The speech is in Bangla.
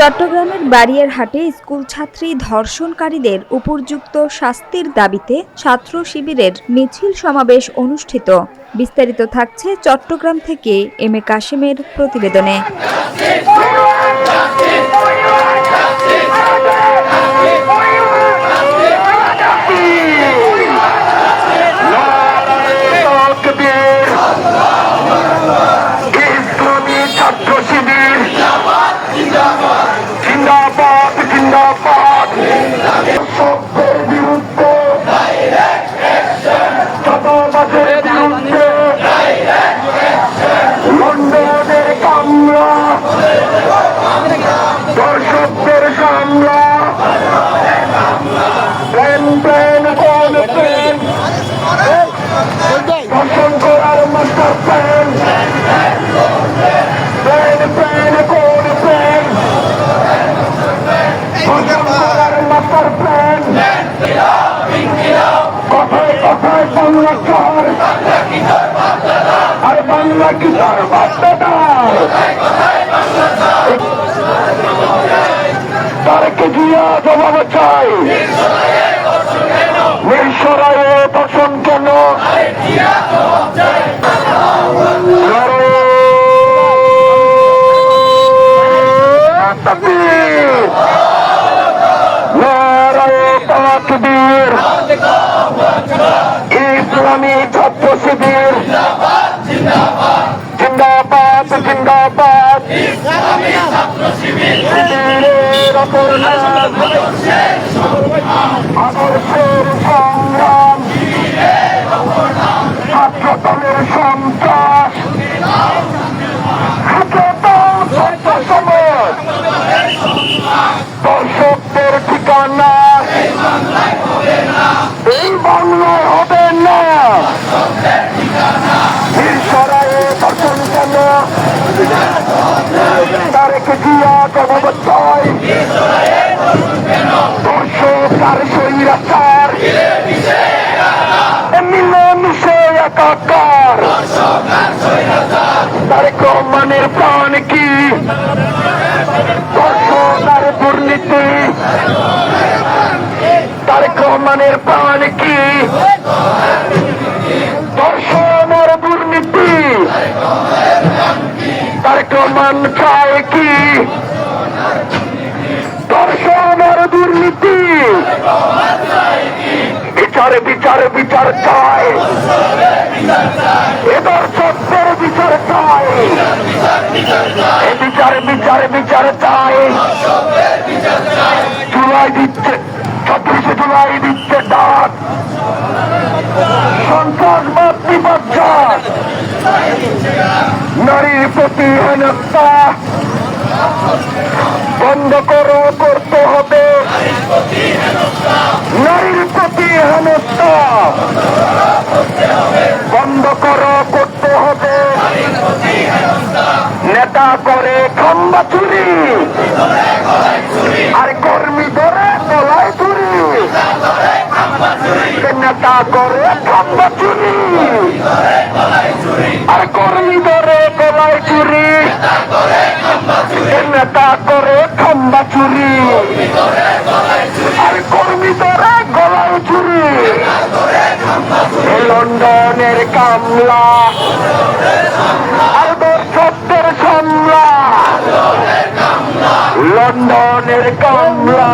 চট্টগ্রামের বারিয়ারহাটে স্কুল ছাত্রী ধর্ষণকারীদের উপযুক্ত শাস্তির দাবিতে ছাত্র শিবিরের মিছিল সমাবেশ অনুষ্ঠিত। বিস্তারিত থাকছে চট্টগ্রাম থেকে এম এ কাশেমের প্রতিবেদনে। দর্শকদের সামলা দর্শন করার মাস্টার প্ল্যান মাস্টার প্ল্যান কথায় কথায় বাংলা চার আর বাংলা কি তার বার্তাটা তারকে জিয়া জবাব চাই। মিরসরাইয়ে দর্শন কেন? ইসলামী ছাত্র শিবির জিন্দাবাদ জিন্দাবাদ। শিবিরের অপর নাম আদর্শের সংগ্রাম, ছাত্রদলের সন্ত্রাস, দর্শকদের ঠিকানা এই বাংলায় হবে না। মিরসরাইয়ে দর্শন কেন? তারেকে জিয়া জবাব চাই। দর্শক আর স্বৈরাচার মিলে মিশে একাকার। তারেক রহমানের প্রাণ কি? দর্শক আর দুর্নীতি। তারেক রহমানের প্রাণ কি? দর্শন আর দুর্নীতি। তারেক রহমান চায় কি? দর্শন আর দুর্নীতি। বিচারে বিচারে বিচার চায়, এ দর্শকদের বিচার চায়। বিচারে বিচারে বিচার চায়। জুলাই দিচ্ছে 26 জুলাই দিচ্ছে ডাক, সন্ত্রাসবাদ বিপর্যয়, নারীর প্রতি হেনস্থা বন্ধ করো, করতে হবে। নারীর প্রতি হেনস্থা বন্ধ করো, করতে হবে। নেতা করে খাম্বা চুরি আর কর্মী ধরে গলায় চুরি। নেতা করে খাম্বা চুরি আর কর্মী ধরে গলায় চুরি। নেতা করে খাম্বা চুরি আর কর্মী ধরে গলায় চুরি। লন্ডনের কামলা আর দর্শকদের সামলা। লন্ডনের কামলা